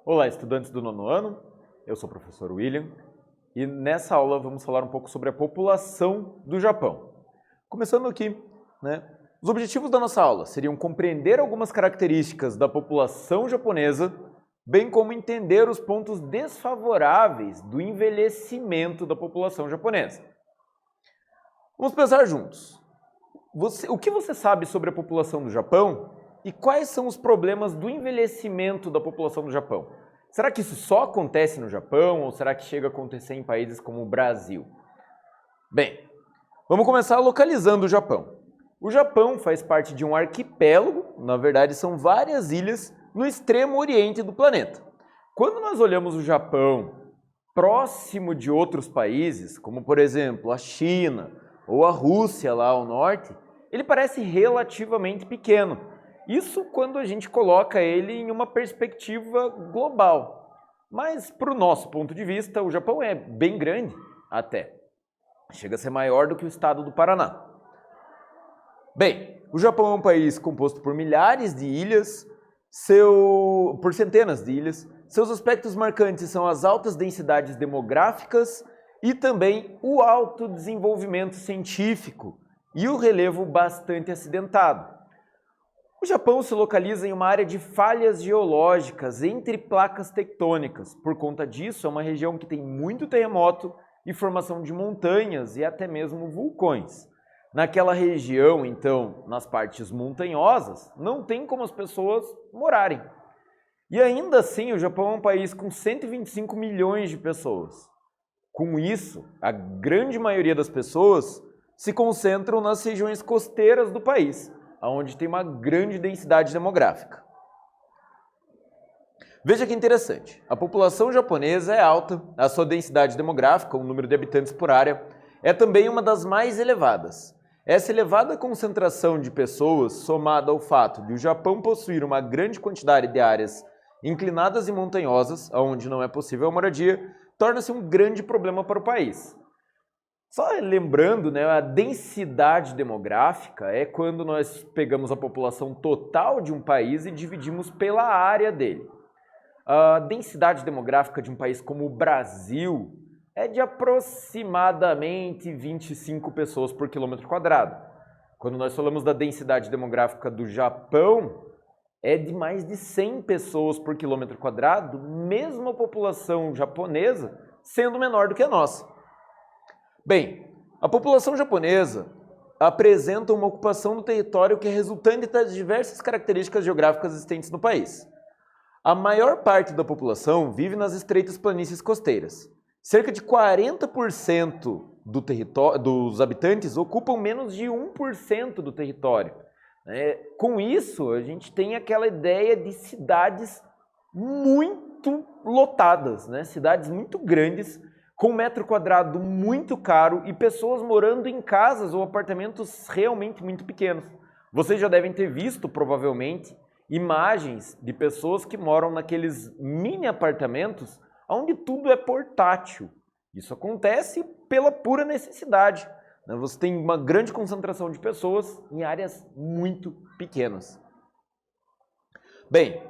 Olá, estudantes do nono ano, eu sou o professor William e nessa aula vamos falar um pouco sobre a população do Japão. Começando aqui, os objetivos da nossa aula seriam compreender algumas características da população japonesa, bem como entender os pontos desfavoráveis do envelhecimento da população japonesa. Vamos pensar juntos. O que você sabe sobre a população do Japão e quais são os problemas do envelhecimento da população do Japão? Será que isso só acontece no Japão ou será que chega a acontecer em países como o Brasil? Bem, vamos começar localizando o Japão. O Japão faz parte de um arquipélago, na verdade são várias ilhas no extremo oriente do planeta. Quando nós olhamos o Japão próximo de outros países, como por exemplo a China ou a Rússia lá ao norte, ele parece relativamente pequeno. Isso quando a gente coloca ele em uma perspectiva global. Mas, para o nosso ponto de vista, o Japão é bem grande até. Chega a ser maior do que o estado do Paraná. Bem, o Japão é um país composto por milhares de ilhas, por centenas de ilhas. Seus aspectos marcantes são as altas densidades demográficas e também o alto desenvolvimento científico e o relevo bastante acidentado. O Japão se localiza em uma área de falhas geológicas entre placas tectônicas. Por conta disso, é uma região que tem muito terremoto e formação de montanhas e até mesmo vulcões. Naquela região, então, nas partes montanhosas, não tem como as pessoas morarem. E ainda assim, o Japão é um país com 125 milhões de pessoas. Com isso, a grande maioria das pessoas se concentram nas regiões costeiras do país, onde tem uma grande densidade demográfica. Veja que interessante, a população japonesa é alta, a sua densidade demográfica, o número de habitantes por área, é também uma das mais elevadas. Essa elevada concentração de pessoas, somada ao fato de o Japão possuir uma grande quantidade de áreas inclinadas e montanhosas, onde não é possível a moradia, torna-se um grande problema para o país. Só lembrando, a densidade demográfica é quando nós pegamos a população total de um país e dividimos pela área dele. A densidade demográfica de um país como o Brasil é de aproximadamente 25 pessoas por quilômetro quadrado. Quando nós falamos da densidade demográfica do Japão, é de mais de 100 pessoas por quilômetro quadrado, mesmo a população japonesa sendo menor do que a nossa. Bem, a população japonesa apresenta uma ocupação do território que é resultante das diversas características geográficas existentes no país. A maior parte da população vive nas estreitas planícies costeiras. Cerca de 40% dos habitantes ocupam menos de 1% do território. Com isso, a gente tem aquela ideia de cidades muito lotadas, cidades muito grandes, com metro quadrado muito caro e pessoas morando em casas ou apartamentos realmente muito pequenos. Vocês já devem ter visto, provavelmente, imagens de pessoas que moram naqueles mini apartamentos onde tudo é portátil. Isso acontece pela pura necessidade. Você tem uma grande concentração de pessoas em áreas muito pequenas. Bem,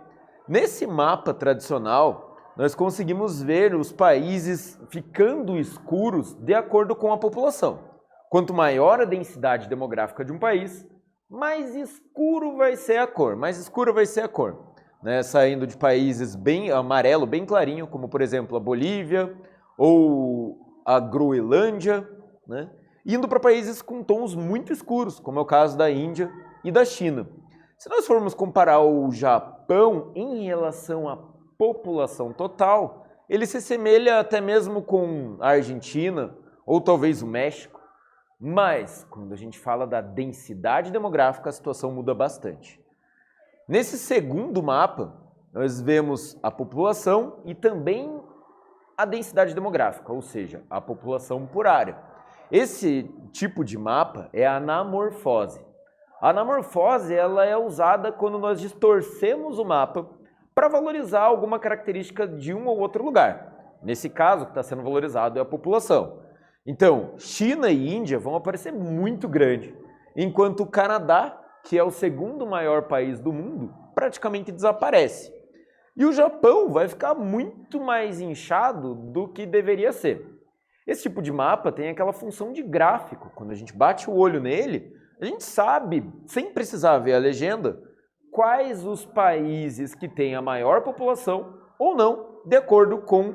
nesse mapa tradicional, nós conseguimos ver os países ficando escuros de acordo com a população. Quanto maior a densidade demográfica de um país, mais escuro vai ser a cor, Saindo de países bem amarelo, bem clarinho, como por exemplo a Bolívia ou a Groenlândia, indo para países com tons muito escuros, como é o caso da Índia e da China. Se nós formos comparar o Japão em relação à população total, ele se assemelha até mesmo com a Argentina ou talvez o México, mas quando a gente fala da densidade demográfica, a situação muda bastante. Nesse segundo mapa, nós vemos a população e também a densidade demográfica, ou seja, a população por área. Esse tipo de mapa é a anamorfose. A anamorfose ela é usada quando nós distorcemos o mapa para valorizar alguma característica de um ou outro lugar. Nesse caso, o que está sendo valorizado é a população. Então, China e Índia vão aparecer muito grande, enquanto o Canadá, que é o segundo maior país do mundo, praticamente desaparece. E o Japão vai ficar muito mais inchado do que deveria ser. Esse tipo de mapa tem aquela função de gráfico. Quando a gente bate o olho nele, a gente sabe, sem precisar ver a legenda, quais os países que têm a maior população ou não, de acordo com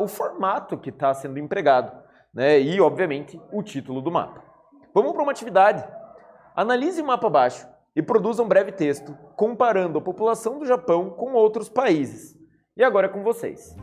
o formato que está sendo empregado, né? E, obviamente, o título do mapa. Vamos para uma atividade. Analise o mapa abaixo e produza um breve texto comparando a população do Japão com outros países. E agora é com vocês.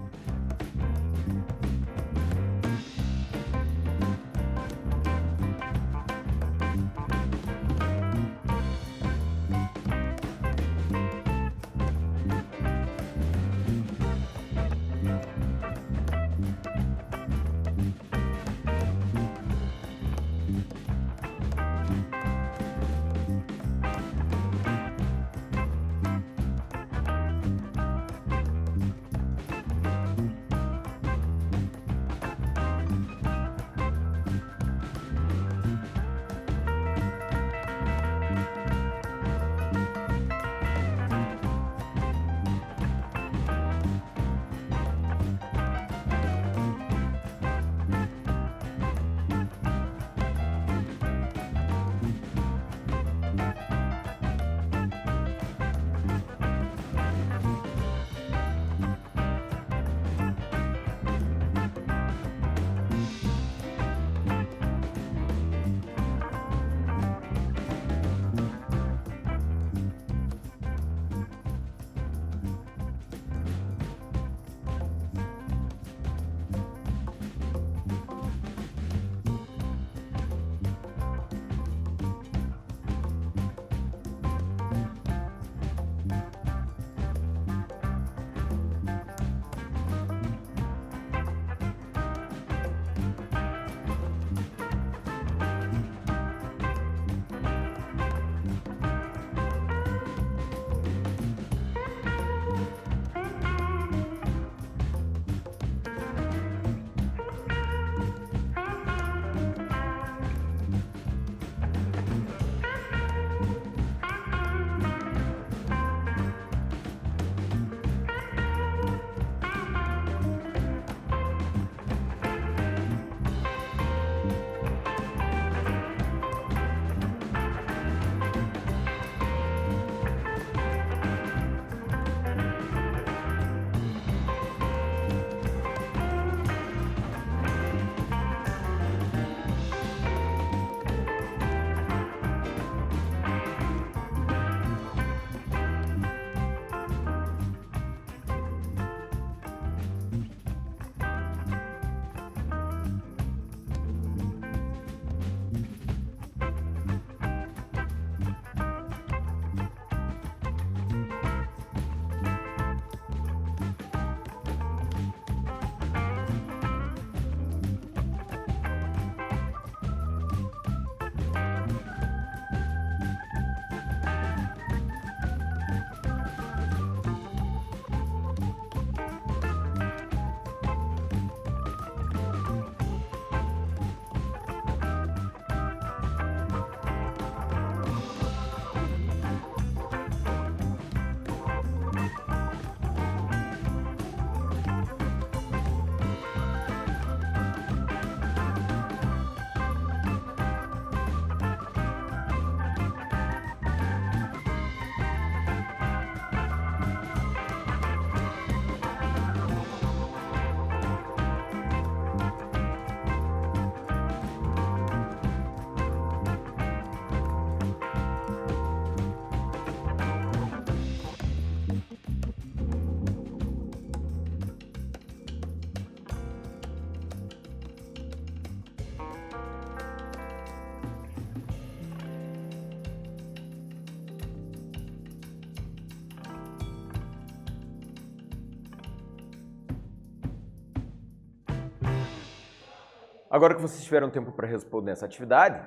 Agora que vocês tiveram tempo para responder essa atividade,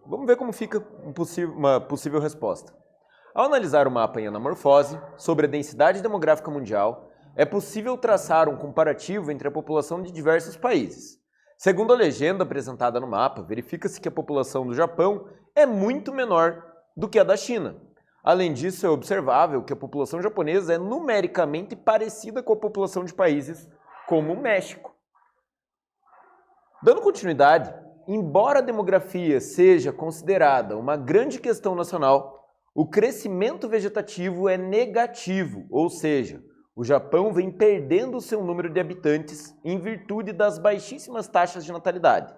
vamos ver como fica uma possível resposta. Ao analisar o mapa em anamorfose sobre a densidade demográfica mundial, é possível traçar um comparativo entre a população de diversos países. Segundo a legenda apresentada no mapa, verifica-se que a população do Japão é muito menor do que a da China. Além disso, é observável que a população japonesa é numericamente parecida com a população de países como o México. Dando continuidade, embora a demografia seja considerada uma grande questão nacional, o crescimento vegetativo é negativo, ou seja, o Japão vem perdendo o seu número de habitantes em virtude das baixíssimas taxas de natalidade.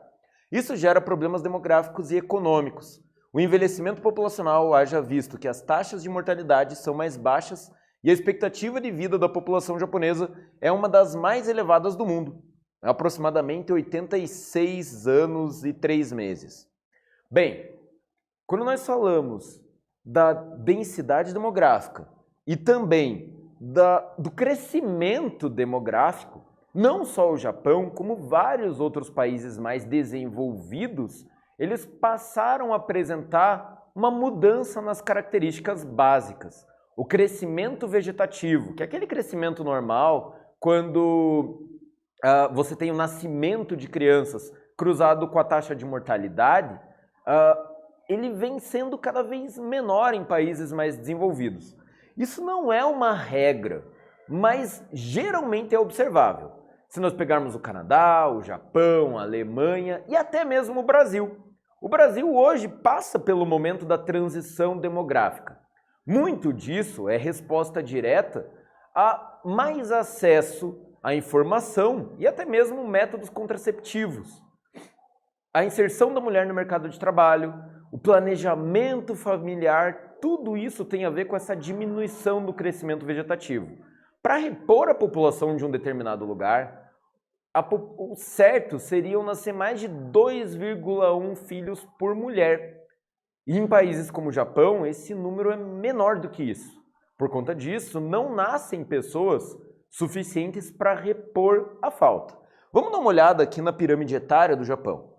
Isso gera problemas demográficos e econômicos. O envelhecimento populacional, haja visto que as taxas de mortalidade são mais baixas e a expectativa de vida da população japonesa é uma das mais elevadas do mundo, aproximadamente 86 anos e 3 meses. Bem, quando nós falamos da densidade demográfica e também do crescimento demográfico, não só o Japão, como vários outros países mais desenvolvidos, eles passaram a apresentar uma mudança nas características básicas. O crescimento vegetativo, que é aquele crescimento normal quando você tem o nascimento de crianças cruzado com a taxa de mortalidade, ele vem sendo cada vez menor em países mais desenvolvidos. Isso não é uma regra, mas geralmente é observável. Se nós pegarmos o Canadá, o Japão, a Alemanha e até mesmo o Brasil. O Brasil hoje passa pelo momento da transição demográfica. Muito disso é resposta direta a mais acesso à informação e até mesmo métodos contraceptivos. A inserção da mulher no mercado de trabalho, o planejamento familiar, tudo isso tem a ver com essa diminuição do crescimento vegetativo. Para repor a população de um determinado lugar, o certo seriam nascer mais de 2,1 filhos por mulher. E em países como o Japão, esse número é menor do que isso. Por conta disso, não nascem pessoas suficientes para repor a falta. Vamos dar uma olhada aqui na pirâmide etária do Japão.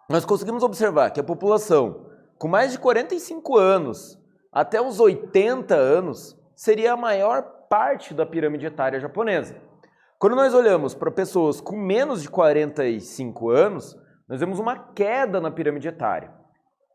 Nós conseguimos observar que a população com mais de 45 anos até os 80 anos seria a maior parte da pirâmide etária japonesa. Quando nós olhamos para pessoas com menos de 45 anos, nós vemos uma queda na pirâmide etária.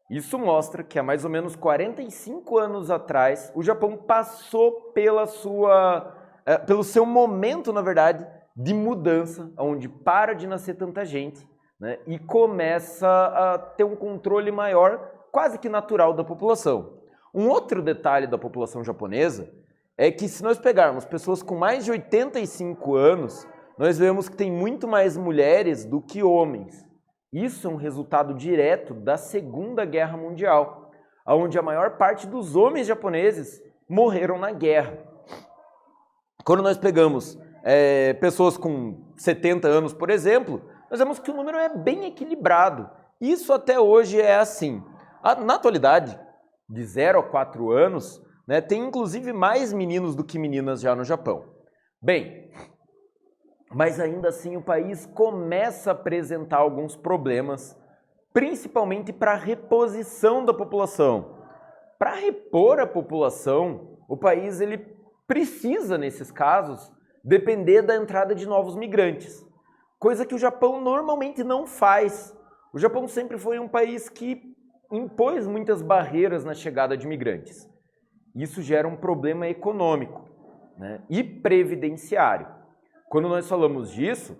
Isso mostra que há mais ou menos 45 anos atrás, o Japão passou pelo seu momento, na verdade, de mudança, onde para de nascer tanta gente, né, e começa a ter um controle maior, quase que natural, da população. Um outro detalhe da população japonesa é que se nós pegarmos pessoas com mais de 85 anos, nós vemos que tem muito mais mulheres do que homens. Isso é um resultado direto da Segunda Guerra Mundial, onde a maior parte dos homens japoneses morreram na guerra. Quando nós pegamos pessoas com 70 anos, por exemplo, nós vemos que o número é bem equilibrado. Isso até hoje é assim. Na atualidade, de 0 a 4 anos, né, tem inclusive mais meninos do que meninas já no Japão. Bem, mas ainda assim o país começa a apresentar alguns problemas, principalmente para a reposição da população. Para repor a população, o país ele precisa, nesses casos, depender da entrada de novos migrantes, coisa que o Japão normalmente não faz. O Japão sempre foi um país que impôs muitas barreiras na chegada de migrantes. Isso gera um problema econômico, né, e previdenciário. Quando nós falamos disso,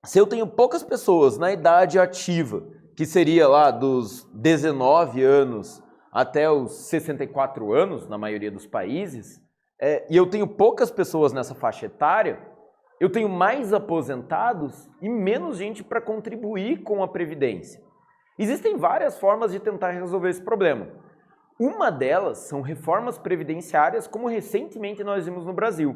se eu tenho poucas pessoas na idade ativa, que seria lá dos 19 anos até os 64 anos, na maioria dos países, e eu tenho poucas pessoas nessa faixa etária, eu tenho mais aposentados e menos gente para contribuir com a Previdência. Existem várias formas de tentar resolver esse problema. Uma delas são reformas previdenciárias, como recentemente nós vimos no Brasil,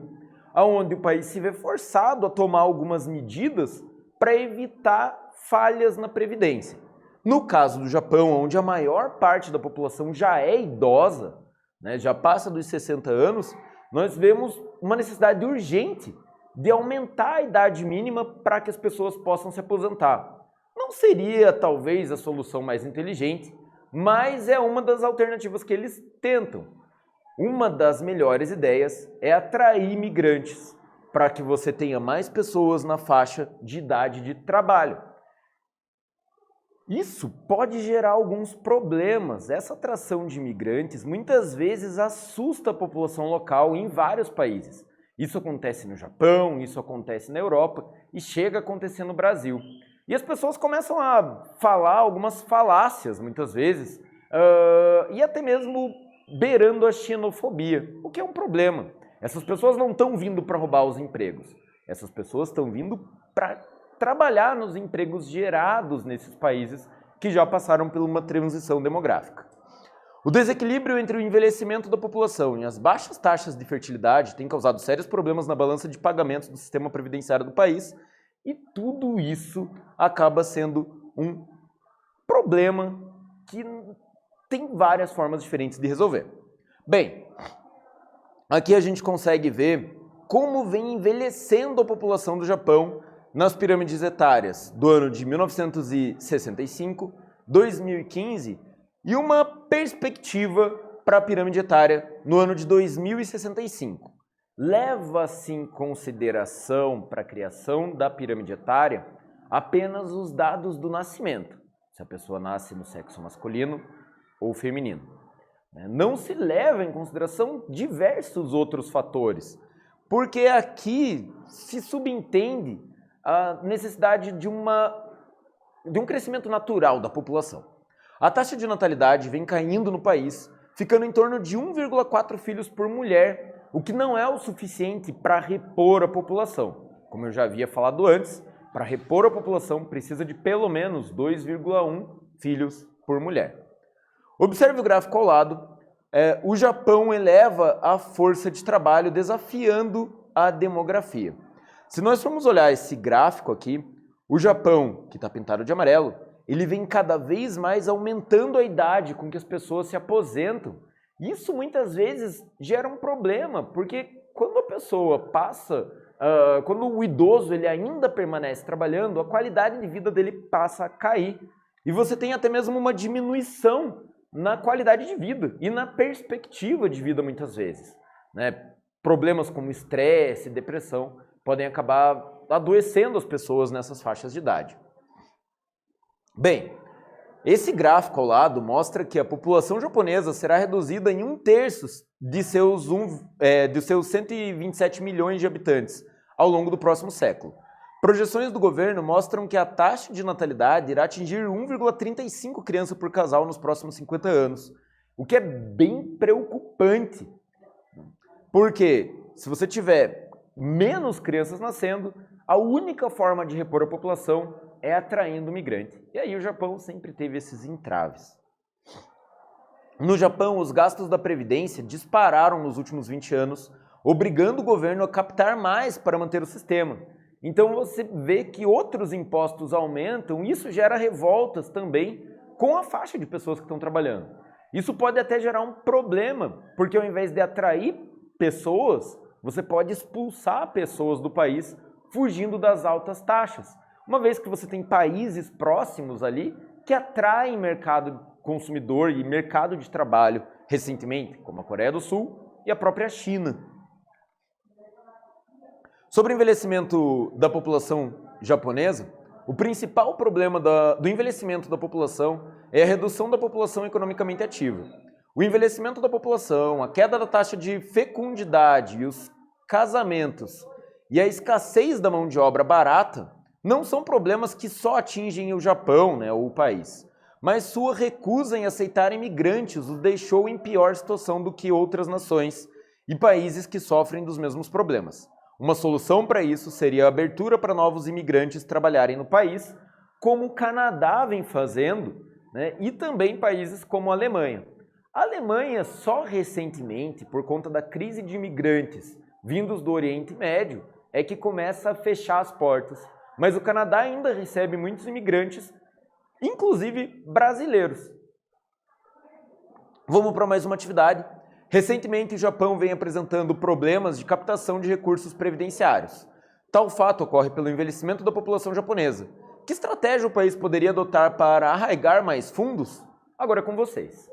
onde o país se vê forçado a tomar algumas medidas para evitar falhas na Previdência. No caso do Japão, onde a maior parte da população já é idosa, né, já passa dos 60 anos, nós vemos uma necessidade urgente de aumentar a idade mínima para que as pessoas possam se aposentar. Não seria, talvez, a solução mais inteligente, mas é uma das alternativas que eles tentam. Uma das melhores ideias é atrair imigrantes, para que você tenha mais pessoas na faixa de idade de trabalho. Isso pode gerar alguns problemas. Essa atração de imigrantes muitas vezes assusta a população local em vários países. Isso acontece no Japão, isso acontece na Europa e chega a acontecer no Brasil. E as pessoas começam a falar algumas falácias, muitas vezes, e até mesmo beirando a xenofobia, o que é um problema. Essas pessoas não estão vindo para roubar os empregos. Essas pessoas estão vindo para trabalhar nos empregos gerados nesses países que já passaram por uma transição demográfica. O desequilíbrio entre o envelhecimento da população e as baixas taxas de fertilidade tem causado sérios problemas na balança de pagamentos do sistema previdenciário do país, e tudo isso acaba sendo um problema que tem várias formas diferentes de resolver. Bem, aqui a gente consegue ver como vem envelhecendo a população do Japão nas pirâmides etárias do ano de 1965, 2015 e uma perspectiva para a pirâmide etária no ano de 2065. Leva-se em consideração para a criação da pirâmide etária apenas os dados do nascimento, se a pessoa nasce no sexo masculino ou feminino. Não se leva em consideração diversos outros fatores, porque aqui se subentende a necessidade de um crescimento natural da população. A taxa de natalidade vem caindo no país, ficando em torno de 1,4 filhos por mulher, o que não é o suficiente para repor a população. Como eu já havia falado antes, para repor a população precisa de pelo menos 2,1 filhos por mulher. Observe o gráfico ao lado. O Japão eleva a força de trabalho desafiando a demografia. Se nós formos olhar esse gráfico aqui, o Japão, que está pintado de amarelo, ele vem cada vez mais aumentando a idade com que as pessoas se aposentam. Isso muitas vezes gera um problema, porque quando a pessoa passa, quando o idoso ele ainda permanece trabalhando, a qualidade de vida dele passa a cair. E você tem até mesmo uma diminuição na qualidade de vida e na perspectiva de vida muitas vezes. Problemas como estresse, depressão podem acabar adoecendo as pessoas nessas faixas de idade. Bem, esse gráfico ao lado mostra que a população japonesa será reduzida em 1/3 de seus 127 milhões de habitantes ao longo do próximo século. Projeções do governo mostram que a taxa de natalidade irá atingir 1,35 crianças por casal nos próximos 50 anos, o que é bem preocupante, porque se você tiver menos crianças nascendo, a única forma de repor a população é atraindo migrante. E aí o Japão sempre teve esses entraves. No Japão, os gastos da Previdência dispararam nos últimos 20 anos, obrigando o governo a captar mais para manter o sistema. Então você vê que outros impostos aumentam, e isso gera revoltas também com a faixa de pessoas que estão trabalhando. Isso pode até gerar um problema, porque ao invés de atrair pessoas, você pode expulsar pessoas do país fugindo das altas taxas. Uma vez que você tem países próximos ali que atraem mercado consumidor e mercado de trabalho recentemente, como a Coreia do Sul e a própria China. Sobre o envelhecimento da população japonesa, o principal problema do envelhecimento da população é a redução da população economicamente ativa. O envelhecimento da população, a queda da taxa de fecundidade e os casamentos e a escassez da mão de obra barata não são problemas que só atingem o Japão, ou o país, mas sua recusa em aceitar imigrantes os deixou em pior situação do que outras nações e países que sofrem dos mesmos problemas. Uma solução para isso seria a abertura para novos imigrantes trabalharem no país, como o Canadá vem fazendo, e também países como a Alemanha. A Alemanha, só recentemente, por conta da crise de imigrantes vindos do Oriente Médio, é que começa a fechar as portas. Mas o Canadá ainda recebe muitos imigrantes, inclusive brasileiros. Vamos para mais uma atividade. Recentemente, o Japão vem apresentando problemas de captação de recursos previdenciários. Tal fato ocorre pelo envelhecimento da população japonesa. Que estratégia o país poderia adotar para arraigar mais fundos? Agora é com vocês.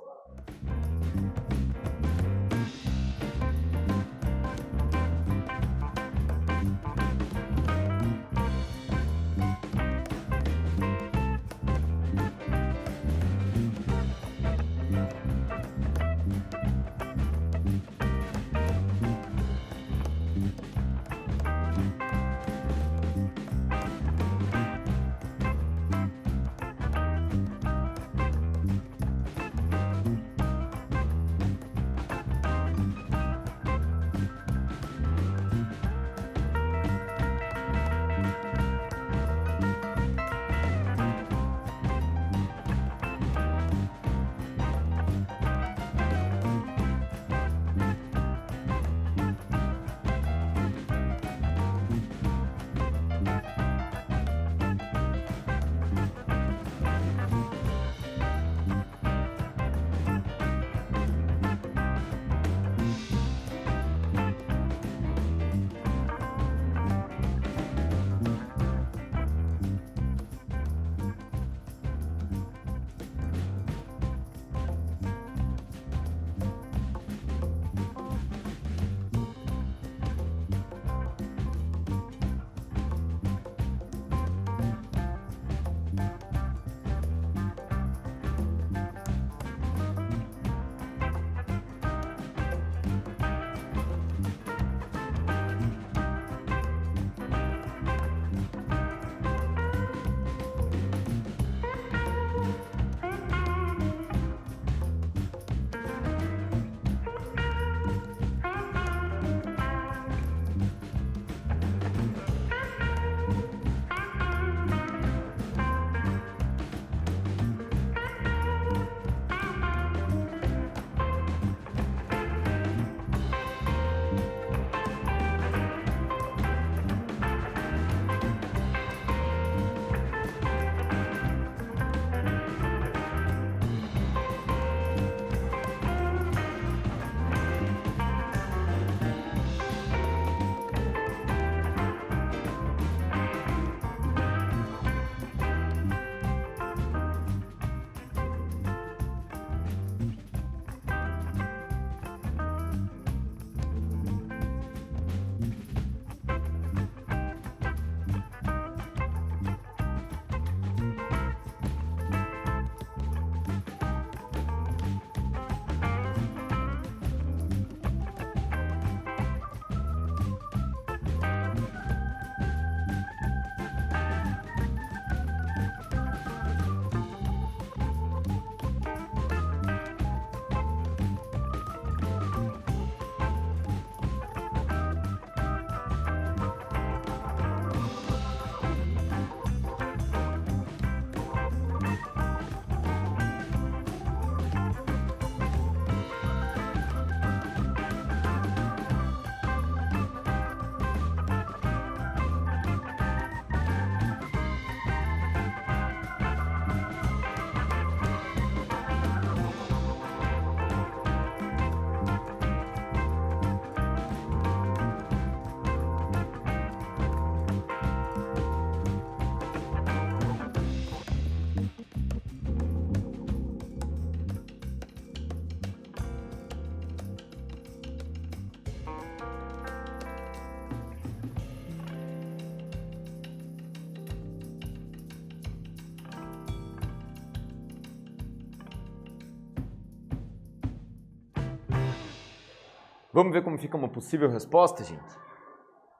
Vamos ver como fica uma possível resposta, gente?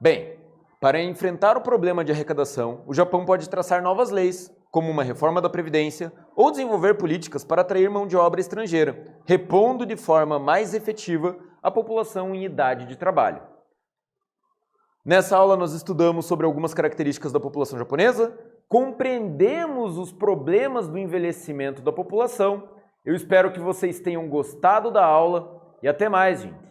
Bem, para enfrentar o problema de arrecadação, o Japão pode traçar novas leis, como uma reforma da Previdência, ou desenvolver políticas para atrair mão de obra estrangeira, repondo de forma mais efetiva a população em idade de trabalho. Nessa aula nós estudamos sobre algumas características da população japonesa, compreendemos os problemas do envelhecimento da população. Eu espero que vocês tenham gostado da aula e até mais, gente!